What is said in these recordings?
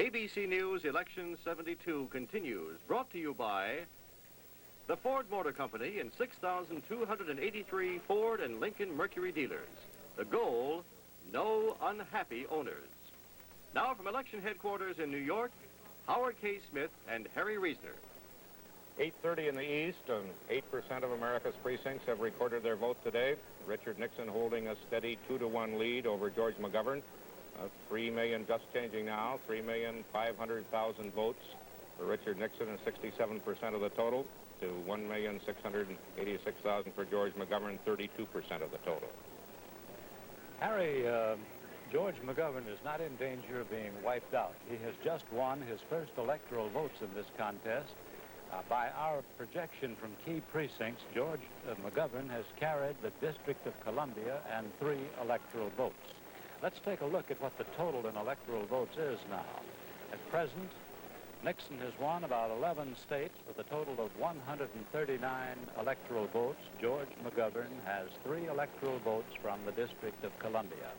ABC News Election 72 continues, brought to you by the Ford Motor Company and 6,283 Ford and Lincoln Mercury dealers. The goal, no unhappy owners. Now from election headquarters in New York, Howard K. Smith and Harry Reasoner. 8:30 in the East, and 8% of America's precincts have recorded their vote today. Richard Nixon holding a steady 2-to-1 lead over George McGovern. 3 million just changing now, 3,500,000 votes for Richard Nixon and 67% of the total, to 1,686,000 for George McGovern, 32% of the total. Harry, George McGovern is not in danger of being wiped out. He has just won his first electoral votes in this contest. By our projection from key precincts, George McGovern has carried the District of Columbia and 3 electoral votes. Let's take a look at what the total in electoral votes is now. At present, Nixon has won about 11 states with a total of 139 electoral votes. George McGovern has 3 electoral votes from the District of Columbia.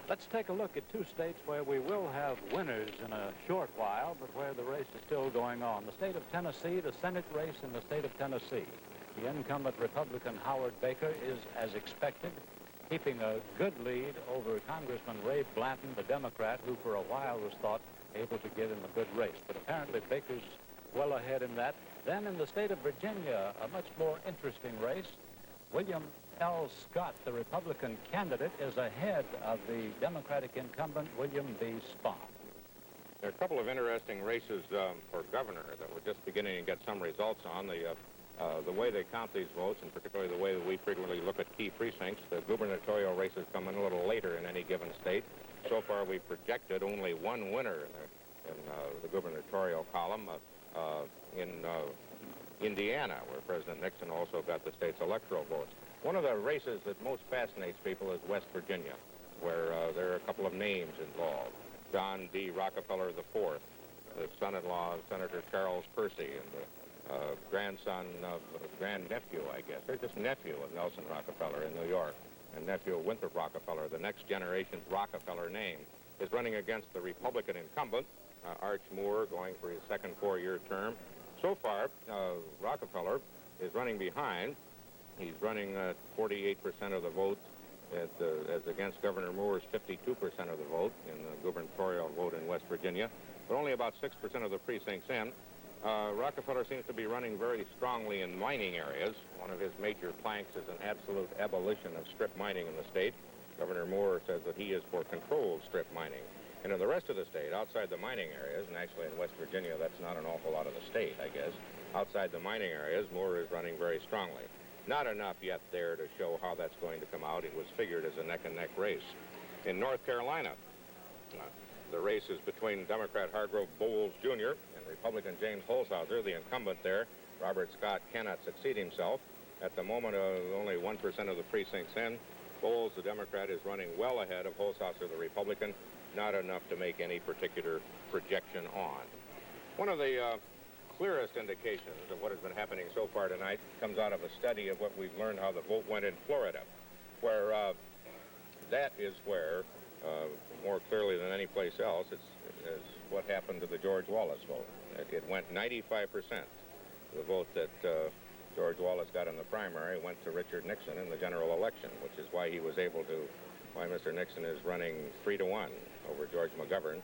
Let's take a look at 2 states where we will have winners in a short while, but where the race is still going on. The state of Tennessee, the Senate race in the state of Tennessee. The incumbent Republican Howard Baker is, as expected, keeping a good lead over Congressman Ray Blanton, the Democrat, who for a while was thought able to get in a good race. But apparently Baker's well ahead in that. Then in the state of Virginia, a much more interesting race. William L. Scott, the Republican candidate, is ahead of the Democratic incumbent, William B. Spahn. There are a couple of interesting races for governor that we're just beginning to get some results on. The way they count these votes, and particularly the way that we frequently look at key precincts, the gubernatorial races come in a little later in any given state. So far, we've projected only one winner in the gubernatorial column in Indiana, where President Nixon also got the state's electoral votes. One of the races that most fascinates people is West Virginia, where there are a couple of names involved. John D. Rockefeller IV, the son-in-law of Senator Charles Percy, and the grandnephew, I guess, or just nephew of Nelson Rockefeller in New York, and nephew of Winthrop Rockefeller. The next generation's Rockefeller name is running against the Republican incumbent, Arch Moore, going for his second 4-year term. So far, Rockefeller is running behind. He's running 48% of the vote as against Governor Moore's 52% of the vote in the gubernatorial vote in West Virginia, but only about 6% of the precincts in. Rockefeller seems to be running very strongly in mining areas. One of his major planks is an absolute abolition of strip mining in the state. Governor Moore says that he is for controlled strip mining. And in the rest of the state, outside the mining areas, and actually in West Virginia, that's not an awful lot of the state, I guess, outside the mining areas, Moore is running very strongly. Not enough yet there to show how that's going to come out. It was figured as a neck-and-neck race. In North Carolina, the race is between Democrat Hargrove Bowles Jr. and Republican James Holshouser. The incumbent there, Robert Scott, cannot succeed himself. At the moment, only 1% of the precincts in. Bowles, the Democrat, is running well ahead of Holshouser, the Republican. Not enough to make any particular projection on. One of the clearest indications of what has been happening so far tonight comes out of a study of what we've learned how the vote went in Florida, where that is where, more clearly than any place else, is what happened to the George Wallace vote. It went 95%. The vote that George Wallace got in the primary went to Richard Nixon in the general election, which is why he was able to, why Mr. Nixon is running 3-to-1 over George McGovern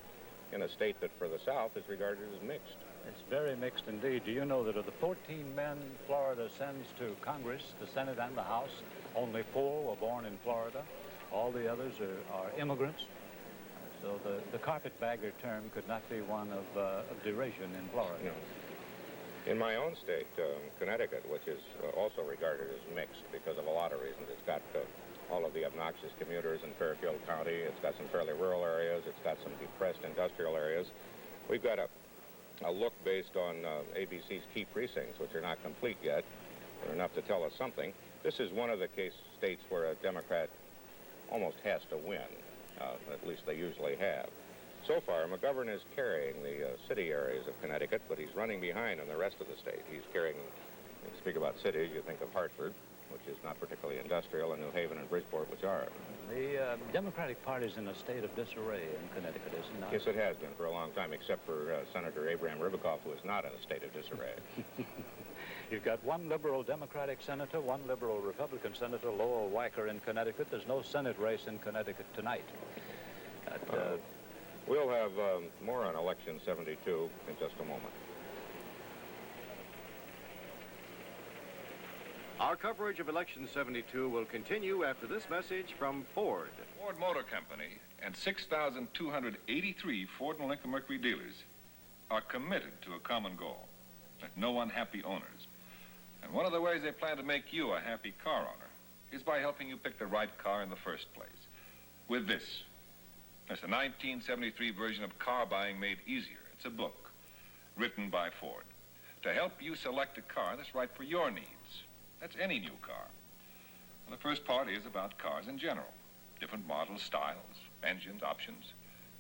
in a state that for the South is regarded as mixed. It's very mixed indeed. Do you know that of the 14 men Florida sends to Congress, the Senate and the House, only 4 were born in Florida? All the others are immigrants. So the carpetbagger term could not be one of derision in Florida. No. In my own state, Connecticut, which is also regarded as mixed because of a lot of reasons, it's got all of the obnoxious commuters in Fairfield County. It's got some fairly rural areas. It's got some depressed industrial areas. We've got a look based on ABC's key precincts, which are not complete yet. They're enough to tell us something. This is one of the states where a Democrat almost has to win. At least they usually have. So far, McGovern is carrying the city areas of Connecticut, but he's running behind in the rest of the state. He's carrying, when you speak about cities, you think of Hartford. which is not particularly industrial, and New Haven and Bridgeport, which are. The Democratic Party's in a state of disarray in Connecticut, is it not? Yes, it has been for a long time, except for Senator Abraham Ribicoff, who is not in a state of disarray. You've got one liberal Democratic senator, one liberal Republican senator, Lowell Weicker in Connecticut. There's no Senate race in Connecticut tonight. We'll have more on Election 72 in just a moment. Our coverage of Election 72 will continue after this message from Ford. Ford Motor Company and 6,283 Ford and Lincoln Mercury dealers are committed to a common goal, that no unhappy owners. And one of the ways they plan to make you a happy car owner is by helping you pick the right car in the first place. With this. It's a 1973 version of Car Buying Made Easier. It's a book written by Ford to help you select a car that's right for your needs. That's any new car. Well, the first part is about cars in general. Different models, styles, engines, options,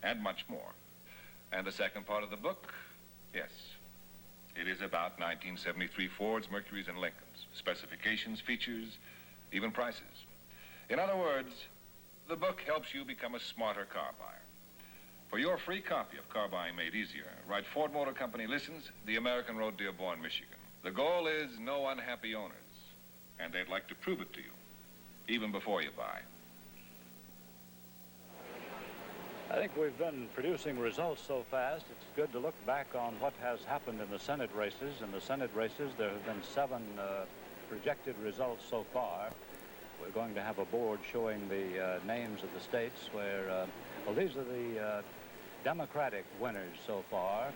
and much more. And the second part of the book, yes, it is about 1973 Fords, Mercurys, and Lincolns. Specifications, features, even prices. In other words, the book helps you become a smarter car buyer. For your free copy of Car Buying Made Easier, write Ford Motor Company Listens, the American Road, Dearborn, Michigan. The goal is no unhappy owners, and they'd like to prove it to you, even before you buy. I think we've been producing results so fast, it's good to look back on what has happened in the Senate races. In the Senate races, there have been 7 projected results so far. We're going to have a board showing the names of the states where, well, these are the Democratic winners so far.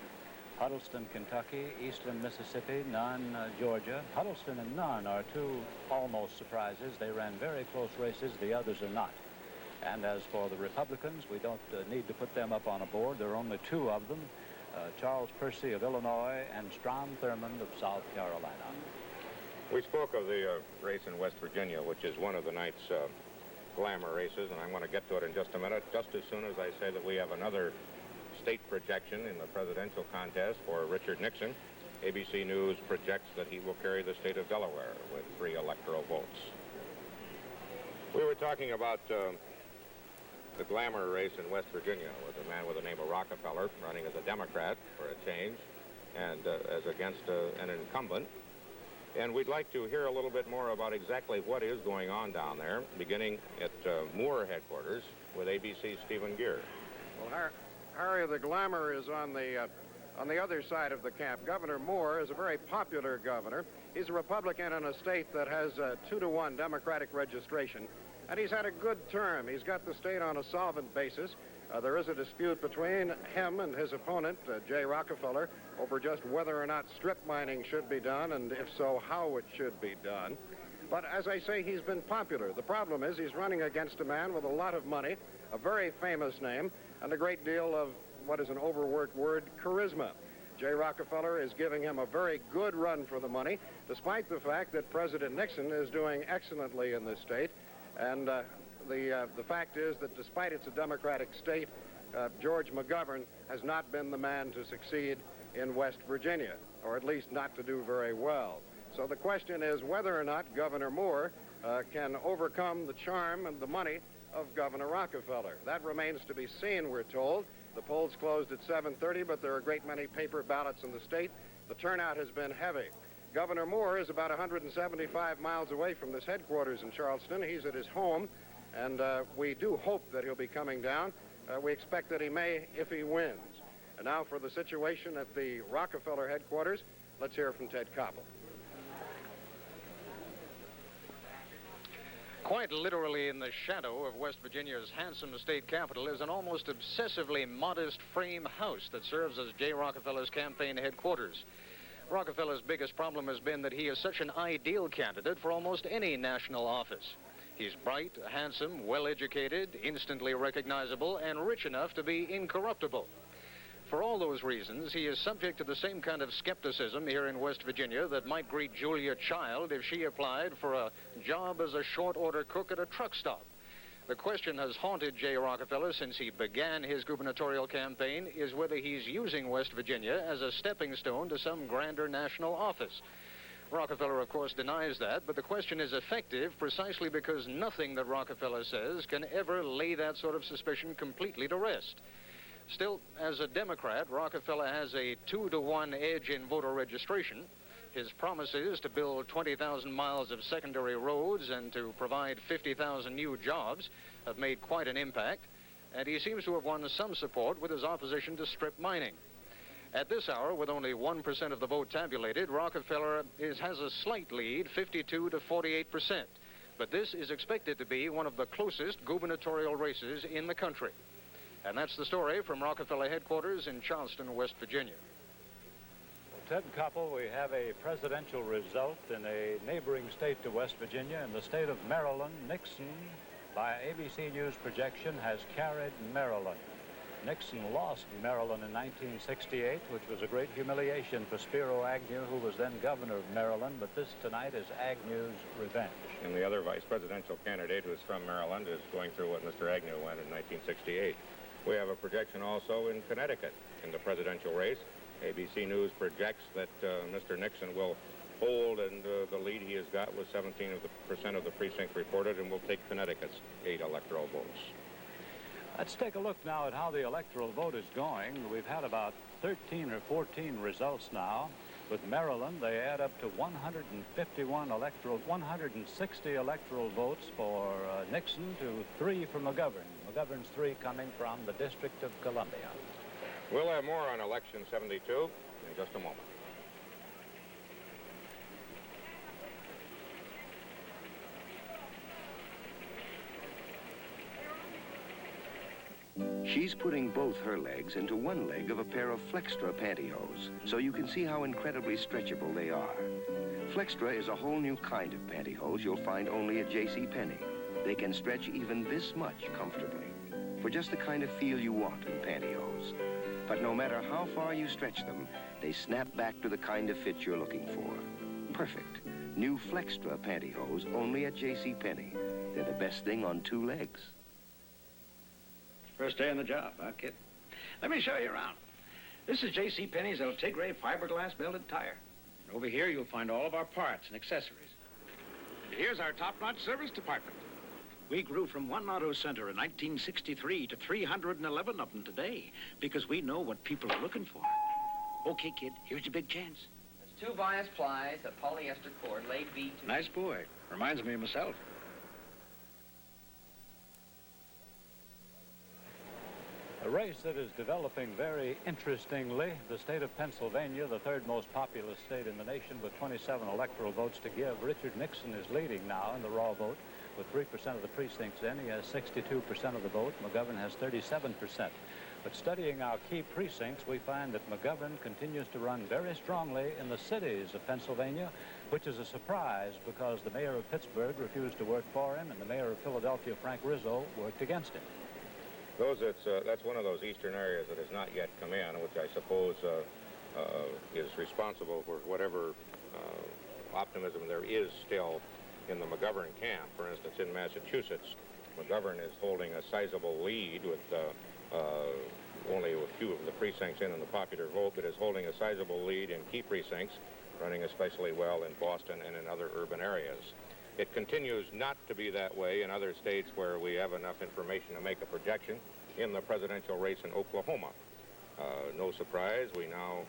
Huddleston, Kentucky, Eastland, Mississippi, Nunn, Georgia. Huddleston and Nunn are 2 almost surprises. They ran very close races. The others are not. And as for the Republicans, we don't need to put them up on a board. There are only 2 of them, Charles Percy of Illinois and Strom Thurmond of South Carolina. We spoke of the race in West Virginia, which is one of the night's glamour races, and I want to get to it in just a minute, just as soon as I say that we have another state projection in the presidential contest for Richard Nixon. ABC News projects that he will carry the state of Delaware with 3 electoral votes. We were talking about the glamour race in West Virginia with a man with the name of Rockefeller running as a Democrat for a change and as against an incumbent. And we'd like to hear a little bit more about exactly what is going on down there, beginning at Moore headquarters with ABC's Stephen Gear. Well, Harry, the glamour is on the other side of the camp. Governor Moore is a very popular governor. He's a Republican in a state that has a 2-to-1 Democratic registration, and he's had a good term. He's got the state on a solvent basis. There is a dispute between him and his opponent, Jay Rockefeller, over just whether or not strip mining should be done, and if so, how it should be done. But as I say, he's been popular. The problem is he's running against a man with a lot of money, a very famous name, and a great deal of what is an overworked word, charisma. Jay Rockefeller is giving him a very good run for the money, despite the fact that President Nixon is doing excellently in this state. And the fact is that despite it's a Democratic state, George McGovern has not been the man to succeed in West Virginia, or at least not to do very well. So the question is whether or not Governor Moore can overcome the charm and the money of Governor Rockefeller. That remains to be seen, we're told. The polls closed at 7:30, but there are a great many paper ballots in the state. The turnout has been heavy. Governor Moore is about 175 miles away from this headquarters in Charleston. He's at his home, and we do hope that he'll be coming down. We expect that he may if he wins. And now for the situation at the Rockefeller headquarters, let's hear from Ted Koppel. Quite literally in the shadow of West Virginia's handsome state capital is an almost obsessively modest frame house that serves as Jay Rockefeller's campaign headquarters. Rockefeller's biggest problem has been that he is such an ideal candidate for almost any national office. He's bright, handsome, well-educated, instantly recognizable, and rich enough to be incorruptible. For all those reasons, he is subject to the same kind of skepticism here in West Virginia that might greet Julia Child if she applied for a job as a short-order cook at a truck stop. The question has haunted Jay Rockefeller since he began his gubernatorial campaign is whether he's using West Virginia as a stepping stone to some grander national office. Rockefeller, of course, denies that, but the question is effective precisely because nothing that Rockefeller says can ever lay that sort of suspicion completely to rest. Still, as a Democrat, Rockefeller has a 2-to-1 edge in voter registration. His promises to build 20,000 miles of secondary roads and to provide 50,000 new jobs have made quite an impact, and he seems to have won some support with his opposition to strip mining. At this hour, with only 1% of the vote tabulated, Rockefeller has a slight lead, 52 to 48%. But this is expected to be one of the closest gubernatorial races in the country. And that's the story from Rockefeller headquarters in Charleston, West Virginia. Ted Koppel, we have a presidential result in a neighboring state to West Virginia. In the state of Maryland, Nixon, by ABC News projection, has carried Maryland. Nixon lost Maryland in 1968, which was a great humiliation for Spiro Agnew, who was then governor of Maryland, but this tonight is Agnew's revenge. And the other vice presidential candidate, who is from Maryland, is going through what Mr. Agnew went in 1968. We have a projection also in Connecticut in the presidential race. ABC News projects that Mr. Nixon will hold, and the lead he has got with 17% of the precincts reported, and will take Connecticut's 8 electoral votes. Let's take a look now at how the electoral vote is going. We've had about 13 or 14 results now. With Maryland, they add up to 160 electoral votes for Nixon to 3 for McGovern. McGovern's 3 coming from the District of Columbia. We'll have more on Election 72 in just a moment. She's putting both her legs into one leg of a pair of Flextra pantyhose, so you can see how incredibly stretchable they are. Flextra is a whole new kind of pantyhose you'll find only at JCPenney. They can stretch even this much comfortably, for just the kind of feel you want in pantyhose. But no matter how far you stretch them, they snap back to the kind of fit you're looking for. Perfect. New Flextra pantyhose only at JCPenney. They're the best thing on 2 legs. First day on the job, huh, kid? Let me show you around. This is JCPenney's El Tigre fiberglass belted tire. And over here, you'll find all of our parts and accessories. And here's our top-notch service department. We grew from 1 auto center in 1963 to 311 of them today because we know what people are looking for. Okay, kid, here's your big chance. There's 2 bias plies, a polyester cord, leg B to... Nice boy. Reminds me of myself. A race that is developing very interestingly. The state of Pennsylvania, the 3rd most populous state in the nation with 27 electoral votes to give. Richard Nixon is leading now in the raw vote with 3% of the precincts in. He has 62% of the vote. McGovern has 37%. But studying our key precincts, we find that McGovern continues to run very strongly in the cities of Pennsylvania, which is a surprise because the mayor of Pittsburgh refused to work for him and the mayor of Philadelphia, Frank Rizzo, worked against him. That's one of those eastern areas that has not yet come in, which I suppose is responsible for whatever optimism there is still in the McGovern camp. For instance, in Massachusetts, McGovern is holding a sizable lead with only a few of the precincts in the popular vote, but is holding a sizable lead in key precincts, running especially well in Boston and in other urban areas. It continues not to be that way in other states where we have enough information to make a projection. In the presidential race in Oklahoma, no surprise, we now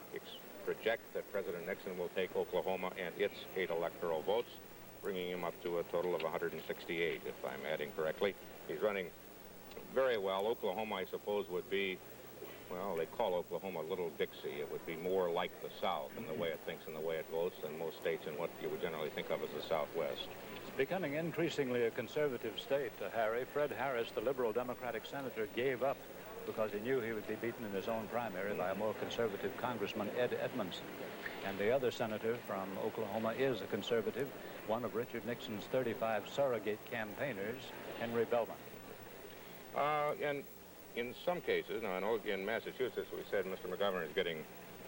project that President Nixon will take Oklahoma and its 8 electoral votes, bringing him up to a total of 168, if I'm adding correctly. He's running very well. Oklahoma, I suppose, would be, well, they call Oklahoma Little Dixie. It would be more like the South in the way it thinks and the way it votes than most states in what you would generally think of as the Southwest. Becoming increasingly a conservative state, Harry. Fred Harris, the liberal Democratic senator, gave up because he knew he would be beaten in his own primary by a more conservative Congressman, Ed Edmondson. And the other senator from Oklahoma is a conservative, one of Richard Nixon's 35 surrogate campaigners, Henry Belmont. And in some cases, now I know in Massachusetts we said Mr. McGovern is getting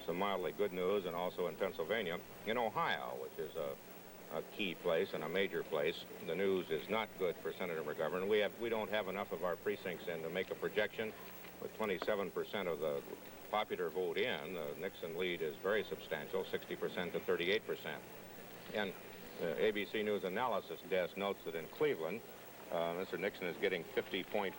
some mildly good news, and also in Pennsylvania. In Ohio, which is a key place and a major place, the news is not good for Senator McGovern. We don't have enough of our precincts in to make a projection. With 27% of the popular vote in, the Nixon lead is very substantial, 60% to 38%. And ABC News Analysis Desk notes that in Cleveland, Mr. Nixon is getting 50.5%,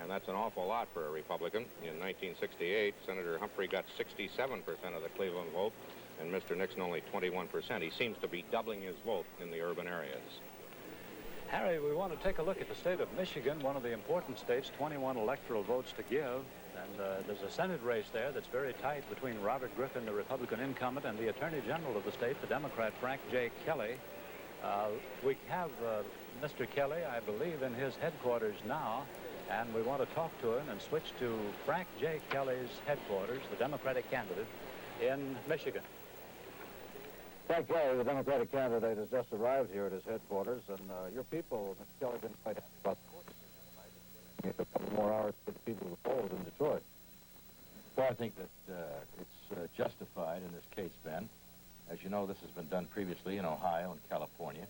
and that's an awful lot for a Republican. In 1968, Senator Humphrey got 67% of the Cleveland vote, and Mr. Nixon only 21%. He seems to be doubling his vote in the urban areas. Harry, we want to take a look at the state of Michigan, one of the important states, 21 electoral votes to give. And there's a Senate race there that's very tight between Robert Griffin, the Republican incumbent, and the Attorney General of the state, the Democrat Frank J. Kelly. We have Mr. Kelly, I believe, in his headquarters now, and we want to talk to him and switch to Frank J. Kelly's headquarters, the Democratic candidate in Michigan. Frank Kelly, the Democratic candidate, has just arrived here at his headquarters, and your people, Mr. Kelly, have been quite happy about the voting. A couple more hours for the people of the polls in Detroit. Well, I think that it's justified in this case, Ben. As you know, this has been done previously in Ohio and California.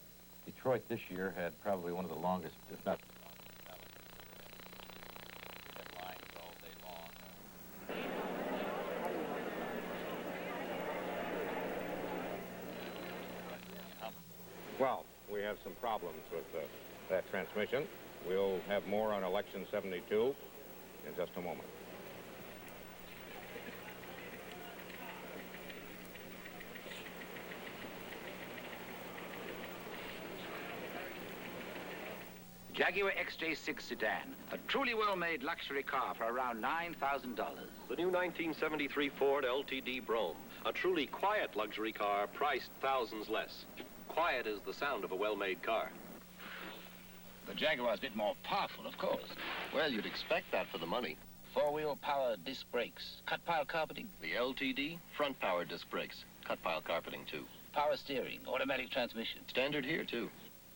Detroit this year had probably one of the longest, if not lines all day long. Well, we have some problems with that transmission. We'll have more on Election 72 in just a moment. Jaguar XJ6 sedan, a truly well-made luxury car for around $9,000. The new 1973 Ford LTD Brougham, a truly quiet luxury car priced thousands less. Quiet is the sound of a well-made car. The Jaguar's a bit more powerful, of course. Well, you'd expect that for the money. Four-wheel power disc brakes, cut pile carpeting, The LTD, front power disc brakes, cut pile carpeting too. power steering, automatic transmission, Standard here too.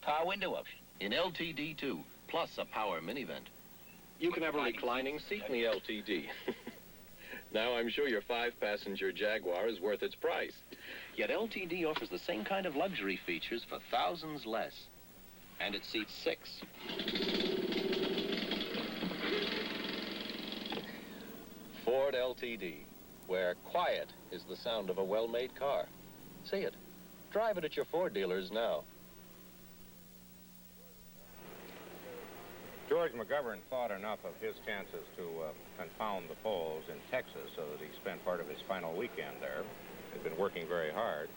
power window option. In LTD too, plus a power minivan. You can have a reclining seat in the LTD. Now I'm sure your 5-passenger Jaguar is worth its price. Yet LTD offers the same kind of luxury features for thousands less. And it seats 6. Ford LTD, where quiet is the sound of a well-made car. See it. Drive it at your Ford dealers now. George McGovern thought enough of his chances to confound the polls in Texas so that he spent part of his final weekend there. He'd been working very hard,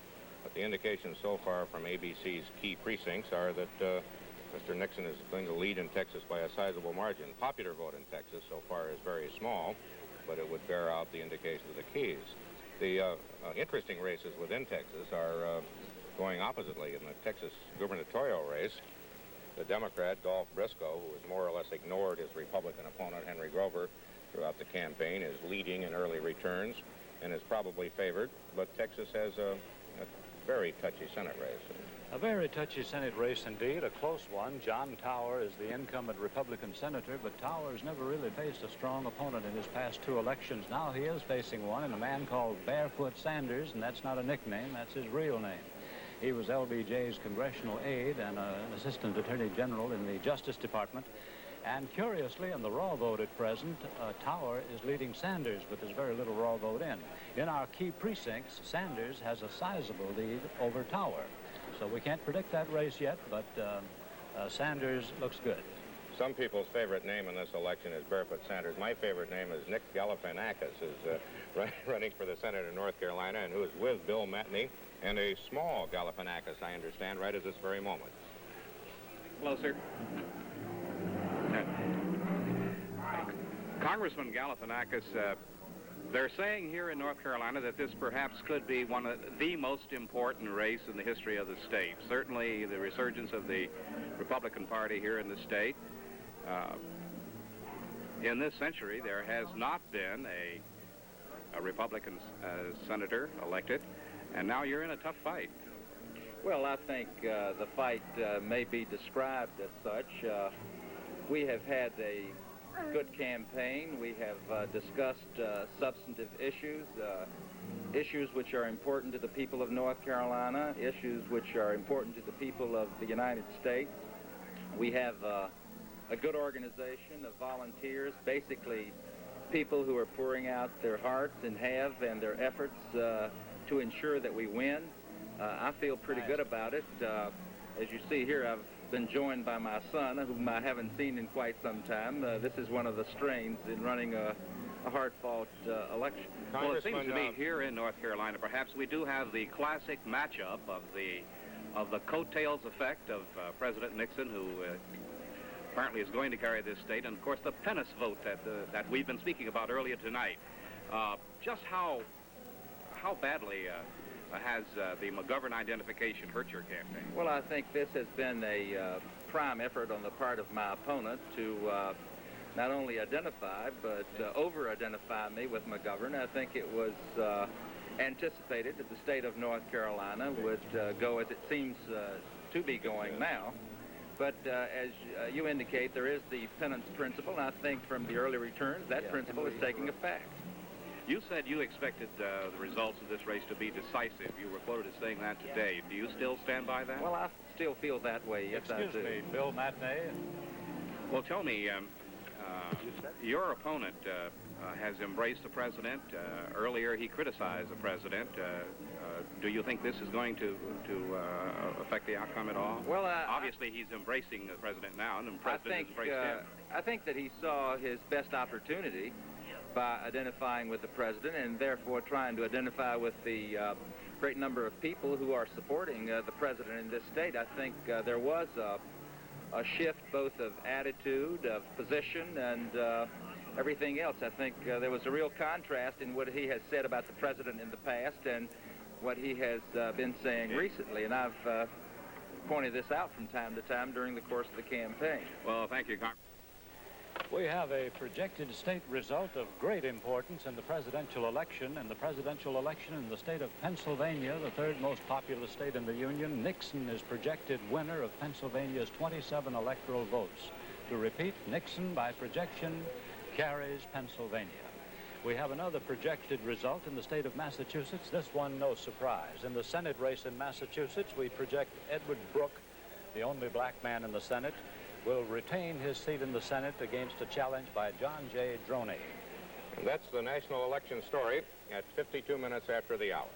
but the indications so far from ABC's key precincts are that Mr. Nixon is going to lead in Texas by a sizable margin. Popular vote in Texas so far is very small, but it would bear out the indications of the keys. The interesting races within Texas are going oppositely. In the Texas gubernatorial race, the Democrat, Dolph Briscoe, who has more or less ignored his Republican opponent, Henry Grover, throughout the campaign, is leading in early returns and is probably favored. But Texas has a very touchy Senate race. A very touchy Senate race indeed, a close one. John Tower is the incumbent Republican senator, but Tower's never really faced a strong opponent in his past 2 elections. Now he is facing one in a man called Barefoot Sanders, and that's not a nickname, that's his real name. He was LBJ's congressional aide and an assistant attorney general in the Justice Department. And curiously, in the raw vote at present, Tower is leading Sanders, but there's very little raw vote in. In our key precincts, Sanders has a sizable lead over Tower. So we can't predict that race yet, but Sanders looks good. Some people's favorite name in this election is Barefoot Sanders. My favorite name is Nick Galifianakis, who's running for the Senate in North Carolina and who is with Bill Matney and a small Galifianakis, I understand, right at this very moment. Hello, sir. Congressman Galifianakis, they're saying here in North Carolina that this perhaps could be one of the most important race in the history of the state. Certainly the resurgence of the Republican Party here in the state. In this century, there has not been a Republican senator elected, and now you're in a tough fight. Well, I think the fight may be described as such. We have had a good campaign. We have discussed substantive issues, issues which are important to the people of North Carolina, issues which are important to the people of the United States. We have a good organization of volunteers, basically people who are pouring out their hearts and their efforts to ensure that we win. I feel pretty good about it. As you see here, I've been joined by my son, whom I haven't seen in quite some time. This is one of the strains in running a hard-fought election. Well, it seems to me here in North Carolina, perhaps we do have the classic matchup of the coattails effect of President Nixon, who apparently is going to carry this state, and of course the Pennis vote that we've been speaking about earlier tonight. Just how badly has the McGovern identification hurt your campaign? Well, I think this has been a prime effort on the part of my opponent to not only identify, but over-identify me with McGovern. I think it was anticipated that the state of North Carolina would go as it seems to be going now. But as you indicate, there is the penance principle, and I think from the early returns, that principle is taking effect. You said you expected the results of this race to be decisive. You were quoted as saying that today. Do you still stand by that? Well, I still feel that way, yes, I do. Excuse me, Bill Matinee. Well, tell me, your opponent has embraced the president. Earlier, he criticized the president. Do you think this is going to affect the outcome at all? Well, obviously, he's embracing the president now, and the president has embraced him. I think that he saw his best opportunity by identifying with the president and therefore trying to identify with the great number of people who are supporting the president in this state. I think there was a shift both of attitude, of position, and everything else. I think there was a real contrast in what he has said about the president in the past and what he has been saying recently, and I've pointed this out from time to time during the course of the campaign. Well, thank you, Congressman. We have a projected state result of great importance in the presidential election. In the presidential election in the state of Pennsylvania, the third most populous state in the Union, Nixon is projected winner of Pennsylvania's 27 electoral votes. To repeat, Nixon, by projection, carries Pennsylvania. We have another projected result in the state of Massachusetts, this one no surprise. In the Senate race in Massachusetts, we project Edward Brooke, the only black man in the Senate, will retain his seat in the Senate against a challenge by John J. Droney. And that's the national election story at 52 minutes after the hour.